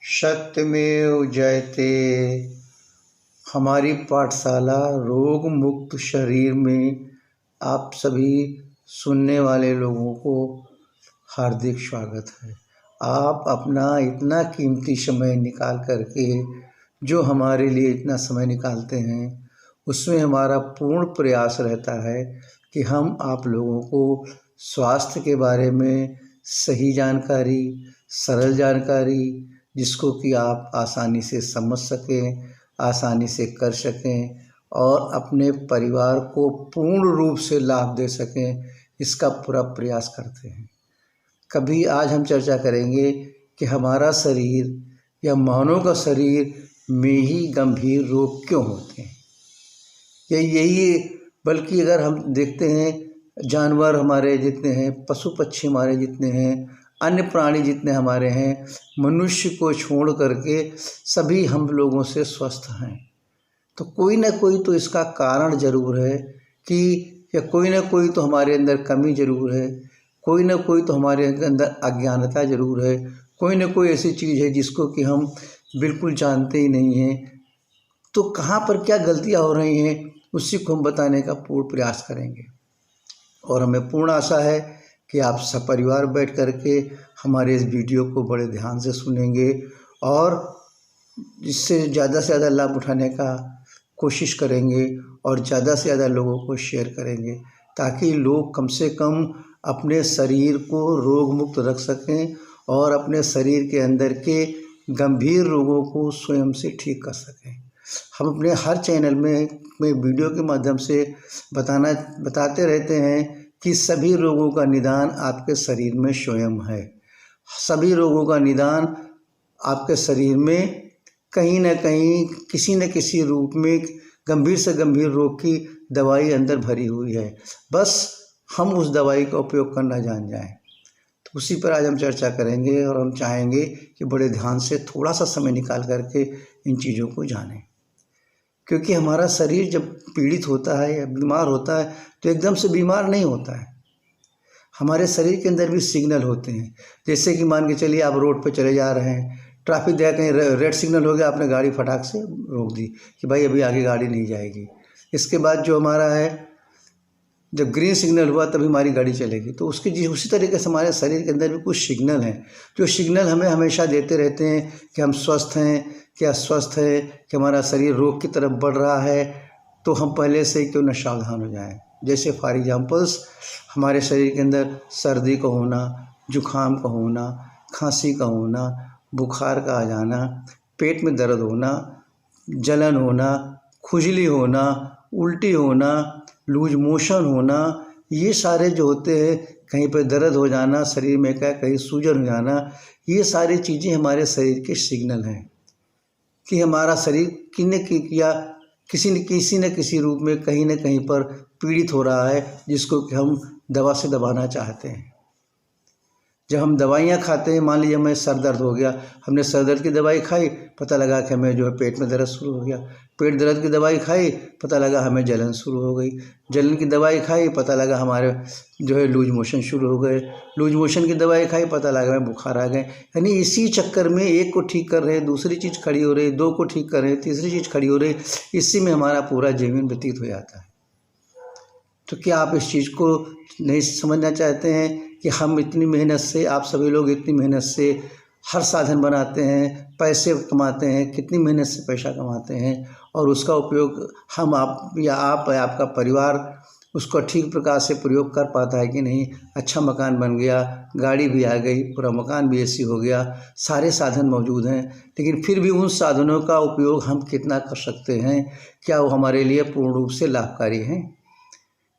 सत्यमेव जयते। हमारी पाठशाला रोग मुक्त शरीर में आप सभी सुनने वाले लोगों को हार्दिक स्वागत है। आप अपना इतना कीमती समय निकाल करके जो हमारे लिए इतना समय निकालते हैं, उसमें हमारा पूर्ण प्रयास रहता है कि हम आप लोगों को स्वास्थ्य के बारे में सही जानकारी, सरल जानकारी, जिसको कि आप आसानी से समझ सकें, आसानी से कर सकें और अपने परिवार को पूर्ण रूप से लाभ दे सकें, इसका पूरा प्रयास करते हैं। कभी आज हम चर्चा करेंगे कि हमारा शरीर या मानव का शरीर में ही गंभीर रोग क्यों होते हैं। यही बल्कि अगर हम देखते हैं जानवर हमारे जितने हैं, पशु पक्षी हमारे जितने हैं, अन्य प्राणी जितने हमारे हैं, मनुष्य को छोड़ करके सभी हम लोगों से स्वस्थ हैं। तो कोई ना कोई तो इसका कारण ज़रूर है कि या कोई ना कोई तो हमारे अंदर कमी ज़रूर है, कोई ना कोई तो हमारे अंदर अज्ञानता ज़रूर है, कोई ना कोई ऐसी चीज़ है जिसको कि हम बिल्कुल जानते ही नहीं हैं। तो कहाँ पर क्या गलतियाँ हो रही हैं, उसी को हम बताने का पूर्ण प्रयास करेंगे। और हमें पूर्ण आशा है कि आप सपरिवार बैठ करके हमारे इस वीडियो को बड़े ध्यान से सुनेंगे और इससे ज़्यादा से ज़्यादा लाभ उठाने का कोशिश करेंगे और ज़्यादा से ज़्यादा लोगों को शेयर करेंगे, ताकि लोग कम से कम अपने शरीर को रोग मुक्त रख सकें और अपने शरीर के अंदर के गंभीर रोगों को स्वयं से ठीक कर सकें। हम अपने हर चैनल में वीडियो के माध्यम से बताते रहते हैं कि सभी रोगों का निदान आपके शरीर में स्वयं है। सभी रोगों का निदान आपके शरीर में कहीं ना कहीं किसी न किसी रूप में गंभीर से गंभीर रोग की दवाई अंदर भरी हुई है, बस हम उस दवाई का उपयोग करना जान जाएं। तो उसी पर आज हम चर्चा करेंगे और हम चाहेंगे कि बड़े ध्यान से थोड़ा सा समय निकाल करके इन चीज़ों को जानें, क्योंकि हमारा शरीर जब पीड़ित होता है या बीमार होता है तो एकदम से बीमार नहीं होता है। हमारे शरीर के अंदर भी सिग्नल होते हैं। जैसे कि मान के चलिए आप रोड पर चले जा रहे हैं, ट्रैफिक देखा कहीं रेड सिग्नल हो गया, आपने गाड़ी फटाक से रोक दी कि भाई अभी आगे गाड़ी नहीं जाएगी। इसके बाद जो हमारा है, जब ग्रीन सिग्नल हुआ तभी हमारी गाड़ी चलेगी। तो उसी तरीके से हमारे शरीर के अंदर भी कुछ सिग्नल हैं जो सिग्नल हमें हमेशा देते रहते हैं कि हम स्वस्थ हैं, कि अस्वस्थ है, कि हमारा शरीर रोग की तरफ बढ़ रहा है। तो हम पहले से क्यों न सावधान हो जाएं। जैसे फॉर एग्जांपल्स, हमारे शरीर के अंदर सर्दी का होना, जुखाम का होना, खांसी का होना, बुखार का आ जाना, पेट में दर्द होना, जलन होना, खुजली होना, उल्टी होना, लूज मोशन होना, ये सारे जो होते हैं, कहीं पर दर्द हो जाना, शरीर में कहीं सूजन हो जाना, ये सारी चीज़ें हमारे शरीर के सिग्नल हैं कि हमारा शरीर किसी न किसी रूप में कहीं न कहीं पर पीड़ित हो रहा है, जिसको कि हम दवा से दबाना चाहते हैं। जब हम दवाइयाँ खाते हैं, मान लीजिए हमें सर दर्द हो गया, हमने सर दर्द की दवाई खाई, पता लगा कि हमें जो है पेट में दर्द शुरू हो गया। पेट दर्द की दवाई खाई, पता लगा हमें जलन शुरू हो गई। जलन की दवाई खाई, पता लगा हमारे जो है लूज मोशन शुरू हो गए। लूज मोशन की दवाई खाई, पता लगा हमें बुखार आ गए। यानी इसी चक्कर में एक को ठीक कर रहे, दूसरी चीज़ खड़ी हो रही, दो को ठीक कर रहे, तीसरी चीज़ खड़ी हो रही, इसी में हमारा पूरा जीवन व्यतीत हो जाता है। तो क्या आप इस चीज़ को नहीं समझना चाहते हैं कि हम इतनी मेहनत से, आप सभी लोग इतनी मेहनत से हर साधन बनाते हैं, पैसे कमाते हैं, कितनी मेहनत से पैसा कमाते हैं और उसका उपयोग हम आप या आपका परिवार उसको ठीक प्रकार से प्रयोग कर पाता है कि नहीं। अच्छा मकान बन गया, गाड़ी भी आ गई, पूरा मकान भी एसी हो गया, सारे साधन मौजूद हैं, लेकिन फिर भी उन साधनों का उपयोग हम कितना कर सकते हैं, क्या वो हमारे लिए पूर्ण रूप से लाभकारी हैं।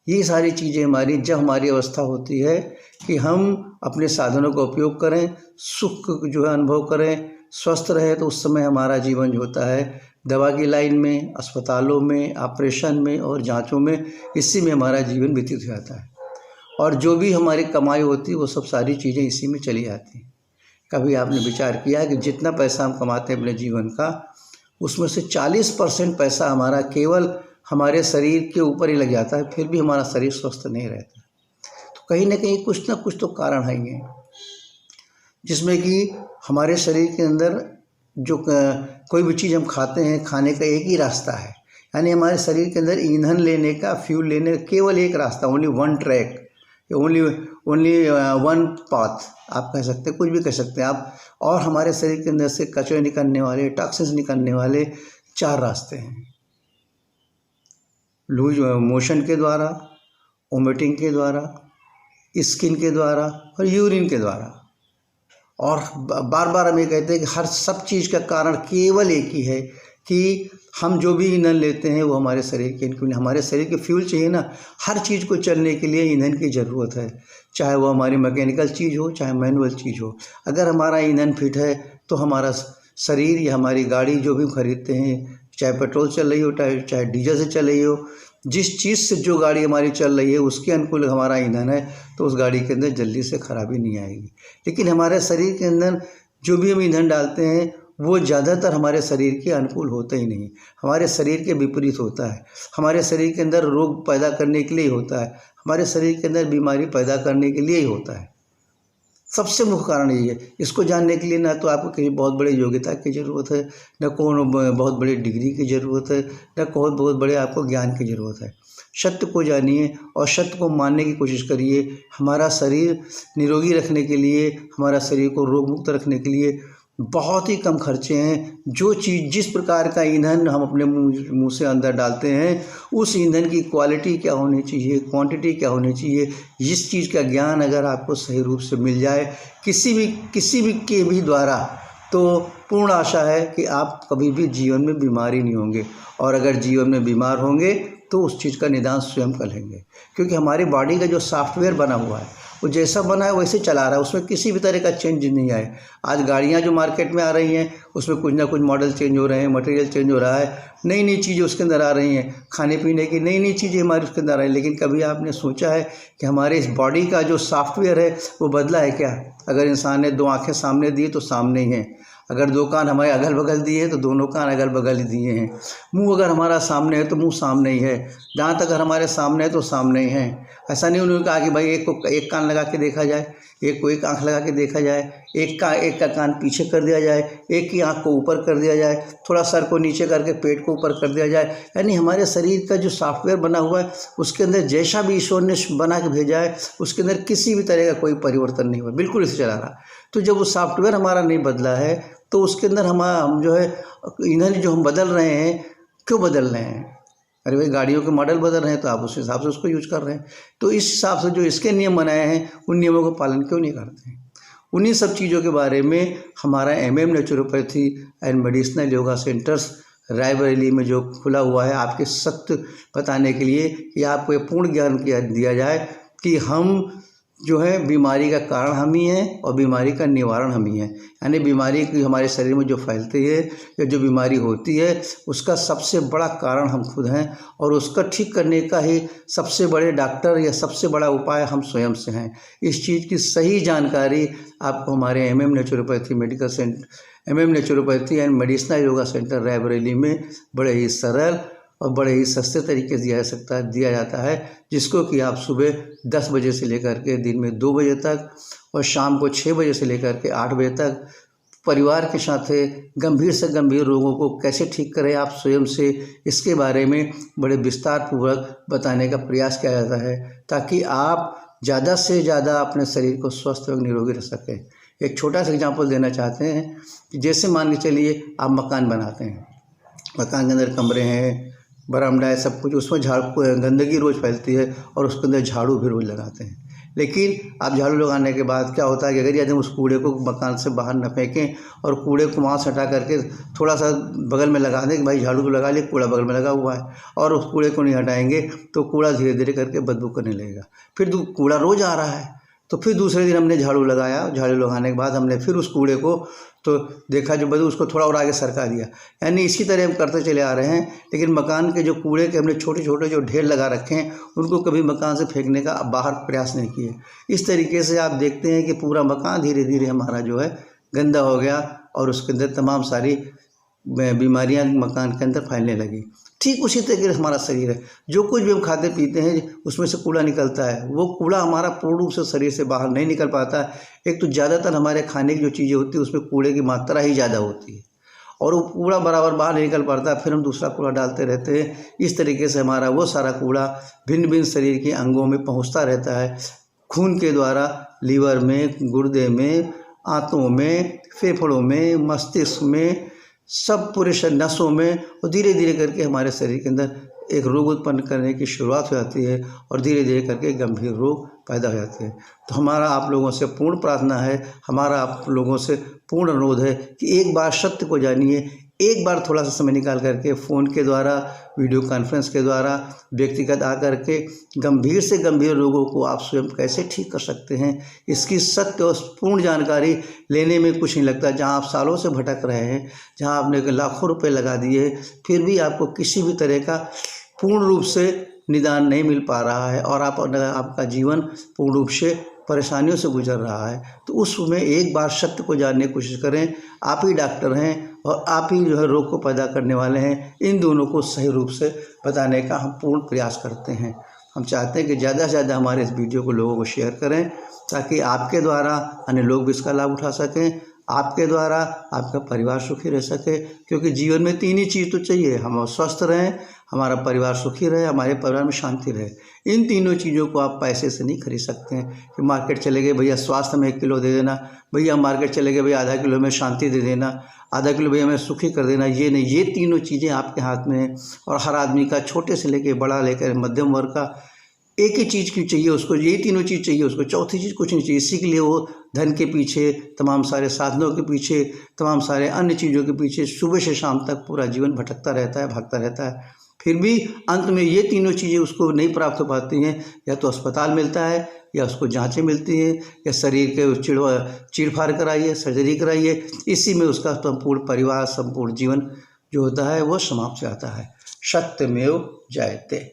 ये सारी चीज़ें जब हमारी अवस्था होती है कि हम अपने साधनों का उपयोग करें, सुख जो है अनुभव करें, स्वस्थ रहे, तो उस समय हमारा जीवन जो होता है दवा की लाइन में, अस्पतालों में, ऑपरेशन में और जांचों में, इसी में हमारा जीवन व्यतीत हो जाता है। और जो भी हमारी कमाई होती है वो सब सारी चीज़ें इसी में चली जाती हैं। कभी आपने विचार किया है कि जितना पैसा हम कमाते हैं अपने जीवन का, उसमें से 40% पैसा हमारा केवल हमारे शरीर के ऊपर ही लग जाता है, फिर भी हमारा शरीर स्वस्थ नहीं रहता। तो कहीं ना कहीं कुछ तो कारण है, जिसमें कि हमारे शरीर के अंदर जो कोई भी चीज़ हम खाते हैं, खाने का एक ही रास्ता है, यानी हमारे शरीर के अंदर ईंधन लेने का, फ्यूल लेने का केवल एक रास्ता, only one track, only one path आप कह सकते हैं, कुछ भी कह सकते हैं आप। और हमारे शरीर के अंदर से कचरे निकलने वाले, टॉक्सिन्स निकलने वाले 4 रास्ते हैं, लूज मोशन के द्वारा, वोमिटिंग के द्वारा, स्किन के द्वारा और यूरिन के द्वारा। और बार बार हम ये कहते हैं कि हर सब चीज़ का कारण केवल एक ही है कि हम जो भी ईंधन लेते हैं वो हमारे शरीर के, हमारे शरीर के फ्यूल चाहिए ना, हर चीज़ को चलने के लिए ईंधन की ज़रूरत है, चाहे वो हमारी मैकेनिकल चीज़ हो, चाहे मैनुअल चीज़ हो। अगर हमारा ईंधन फिट है तो हमारा शरीर या हमारी गाड़ी जो भी खरीदते हैं, चाहे पेट्रोल चल रही हो, चाहे डीजल से चल रही हो, जिस चीज़ से जो गाड़ी हमारी चल रही है उसके अनुकूल हमारा ईंधन है तो उस गाड़ी के अंदर जल्दी से खराबी नहीं आएगी। लेकिन हमारे शरीर के अंदर जो भी हम ईंधन डालते हैं वो ज़्यादातर हमारे शरीर के अनुकूल होता ही नहीं, हमारे शरीर के विपरीत होता है। हमारे शरीर के अंदर रोग पैदा करने के लिए ही होता है, हमारे शरीर के अंदर बीमारी पैदा करने के लिए ही होता है। सबसे मुख्य कारण यही है। इसको जानने के लिए ना तो आपको कहीं बहुत बड़े योग्यता की ज़रूरत है, न कौन बहुत बड़ी डिग्री की ज़रूरत है, न बहुत बड़े आपको ज्ञान की ज़रूरत है। सत्य को जानिए और सत्य को मानने की कोशिश करिए। हमारा शरीर निरोगी रखने के लिए, हमारा शरीर को रोग मुक्त रखने के लिए बहुत ही कम खर्चे हैं। जो चीज़, जिस प्रकार का ईंधन हम अपने मुंह से अंदर डालते हैं, उस ईंधन की क्वालिटी क्या होनी चाहिए, क्वांटिटी क्या होनी चाहिए, इस चीज़ का ज्ञान अगर आपको सही रूप से मिल जाए किसी भी के भी द्वारा, तो पूर्ण आशा है कि आप कभी भी जीवन में बीमार ही नहीं होंगे। और अगर जीवन में बीमार होंगे तो उस चीज़ का निदान स्वयं कर लेंगे, क्योंकि हमारी बॉडी का जो सॉफ्टवेयर बना हुआ है वो जैसा बना है वैसे चला रहा है, उसमें किसी भी तरह का चेंज नहीं आए। आज गाड़ियाँ जो मार्केट में आ रही हैं उसमें कुछ ना कुछ मॉडल चेंज हो रहे हैं, मटेरियल चेंज हो रहा है, नई नई चीज़ें उसके अंदर आ रही हैं, खाने पीने की नई नई चीज़ें हमारे उसके अंदर आ रही हैं। लेकिन कभी आपने सोचा है कि हमारे इस बॉडी का जो सॉफ्टवेयर है वो बदला है क्या? अगर इंसान ने 2 आँखें सामने दी तो सामने ही हैं, अगर 2 कान हमारे अगल बगल दिए हैं तो दोनों कान अगल बगल ही दिए हैं, मुंह अगर हमारा सामने है तो मुंह सामने ही है, दांत अगर हमारे सामने है तो सामने ही है। ऐसा नहीं उन्होंने कहा कि भाई एक को एक कान लगा के देखा जाए, एक को एक आँख लगा के देखा जाए, एक का कान पीछे कर दिया जाए, एक की आँख को ऊपर कर दिया जाए, थोड़ा सर को नीचे करके पेट को ऊपर कर दिया जाए। यानी हमारे शरीर का जो सॉफ्टवेयर बना हुआ है उसके अंदर जैसा भी ईश्वर ने बना के भेजा है उसके अंदर किसी भी तरह का कोई परिवर्तन नहीं हुआ, बिल्कुल इसे चला रहा। तो जब वो सॉफ्टवेयर हमारा नहीं बदला है तो उसके अंदर हम जो है ईंधन जो हम बदल रहे हैं, क्यों बदल रहे हैं? अरे भाई गाड़ियों के मॉडल बदल रहे हैं तो आप उस हिसाब से उसको यूज कर रहे हैं, तो इस हिसाब से जो इसके नियम बनाए हैं उन नियमों का पालन क्यों नहीं करते हैं? उन्हीं सब चीज़ों के बारे में हमारा MM naturopathy and medicinal yoga centres Raebareli में जो खुला हुआ है आपके सत्य बताने के लिए कि आपको ये पूर्ण ज्ञान दिया जाए कि हम जो है बीमारी का कारण हम ही हैं और बीमारी का निवारण हम ही हैं। यानी बीमारी की हमारे शरीर में जो फैलती है या जो बीमारी होती है उसका सबसे बड़ा कारण हम खुद हैं और उसका ठीक करने का ही सबसे बड़े डॉक्टर या सबसे बड़ा उपाय हम स्वयं से हैं। इस चीज़ की सही जानकारी आपको हमारे MM naturopathy and medicinal yoga centre Raebareli में बड़े ही सरल और बड़े ही सस्ते तरीके से दिया जाता है, जिसको कि आप सुबह 10 बजे से लेकर के दिन में 2 बजे तक और शाम को 6 बजे से लेकर के 8 बजे तक परिवार के साथ गंभीर से गंभीर रोगों को कैसे ठीक करें आप स्वयं से, इसके बारे में बड़े विस्तार पूर्वक बताने का प्रयास किया जाता है ताकि आप ज़्यादा से ज़्यादा अपने शरीर को स्वस्थ एवं निरोगी रख सकें। एक छोटा सा एग्जाम्पल देना चाहते हैं कि जैसे मान के चलिए आप मकान बनाते हैं, मकान के अंदर कमरे हैं, बरामदा है, सब कुछ, उसमें गंदगी रोज़ फैलती है और उसके अंदर झाड़ू भी रोज़ लगाते हैं। लेकिन आप झाड़ू लगाने के बाद क्या होता है कि अगर यदि हम उस कूड़े को मकान से बाहर न फेंकें और कूड़े को वहाँ से हटा करके थोड़ा सा बगल में लगा दें कि भाई झाड़ू तो लगा लिए, कूड़ा बगल में लगा हुआ है, और उस कूड़े को नहीं हटाएंगे तो कूड़ा धीरे धीरे करके बदबू करने लगेगा। फिर कूड़ा रोज़ आ रहा है तो फिर दूसरे दिन हमने झाड़ू लगाया, झाड़ू लगाने के बाद हमने फिर उस कूड़े को तो देखा जो बदबू, उसको थोड़ा और आगे सरका दिया। यानी इसी तरह हम करते चले आ रहे हैं, लेकिन मकान के जो कूड़े के हमने छोटे छोटे जो ढेर लगा रखे हैं उनको कभी मकान से फेंकने का बाहर प्रयास नहीं किए। इस तरीके से आप देखते हैं कि पूरा मकान धीरे धीरे हमारा जो है गंदा हो गया और उसके अंदर तमाम सारी बीमारियां मकान के अंदर फैलने लगी। ठीक उसी तरीके से हमारा शरीर है, जो कुछ भी हम खाते पीते हैं उसमें से कूड़ा निकलता है, वो कूड़ा हमारा पूर्ण रूप से शरीर से बाहर नहीं निकल पाता है। एक तो ज़्यादातर हमारे खाने की जो चीज़ें होती है उसमें कूड़े की मात्रा ही ज़्यादा होती है, और वो कूड़ा बराबर बाहर निकल पड़ता है, फिर हम दूसरा कूड़ा डालते रहते हैं। इस तरीके से हमारा वो सारा कूड़ा भिन्न भिन्न शरीर के अंगों में पहुंचता रहता है, खून के द्वारा लीवर में, गुर्दे में, आंतों में, फेफड़ों में, मस्तिष्क में, सब पूरे नसों में, और धीरे धीरे करके हमारे शरीर के अंदर एक रोग उत्पन्न करने की शुरुआत हो जाती है और धीरे धीरे करके गंभीर रोग पैदा हो जाते हैं। तो हमारा आप लोगों से पूर्ण प्रार्थना है, हमारा आप लोगों से पूर्ण अनुरोध है कि एक बार सत्य को जानिए, एक बार थोड़ा सा समय निकाल करके फ़ोन के द्वारा, वीडियो कॉन्फ्रेंस के द्वारा, व्यक्तिगत आकर के गंभीर से गंभीर रोगों को आप स्वयं कैसे ठीक कर सकते हैं, इसकी सत्य और पूर्ण जानकारी लेने में कुछ नहीं लगता। जहां आप सालों से भटक रहे हैं, जहां आपने लाखों रुपए लगा दिए, फिर भी आपको किसी भी तरह का पूर्ण रूप से निदान नहीं मिल पा रहा है और आपका जीवन पूर्ण रूप से परेशानियों से गुजर रहा है, तो उसमें एक बार सत्य को जानने की कोशिश करें। आप ही डॉक्टर हैं और आप ही जो है रोग को पैदा करने वाले हैं। इन दोनों को सही रूप से बताने का हम पूर्ण प्रयास करते हैं। हम चाहते हैं कि ज़्यादा से ज़्यादा हमारे इस वीडियो को लोगों को शेयर करें, ताकि आपके द्वारा अन्य लोग भी इसका लाभ उठा सकें, आपके द्वारा आपका परिवार सुखी रह सके। क्योंकि जीवन में तीन ही चीज़ तो चाहिए, हम स्वस्थ रहें, हमारा परिवार सुखी रहे, हमारे परिवार में शांति रहे। इन तीनों चीज़ों को आप पैसे से नहीं खरीद सकते हैं कि मार्केट चले गए भैया स्वास्थ्य में 1 किलो दे देना, भैया मार्केट चले गए भैया आधा किलो में शांति दे देना, आधा किलो भैया में सुखी कर देना। ये नहीं, ये तीनों चीज़ें आपके हाथ में हैं। और हर आदमी का, छोटे से लेकर बड़ा लेकर मध्यम वर्ग का, एक ही चीज़ क्यों चाहिए उसको, यही तीनों चीज़ चाहिए उसको, चौथी चीज़ कुछ नहीं चाहिए। इसी के लिए वो धन के पीछे, तमाम सारे साधनों के पीछे, तमाम सारे अन्य चीज़ों के पीछे सुबह से शाम तक पूरा जीवन भटकता रहता है, भागता रहता है। फिर भी अंत में ये तीनों चीज़ें उसको नहीं प्राप्त हो पाती हैं। या तो अस्पताल मिलता है, या उसको जांचें मिलती हैं, या शरीर के चीरफाड़ कराइए, सर्जरी कराइए। इसी में उसका संपूर्ण परिवार, संपूर्ण जीवन जो होता है वो समाप्त हो जाता है। सत्यमेव जयते।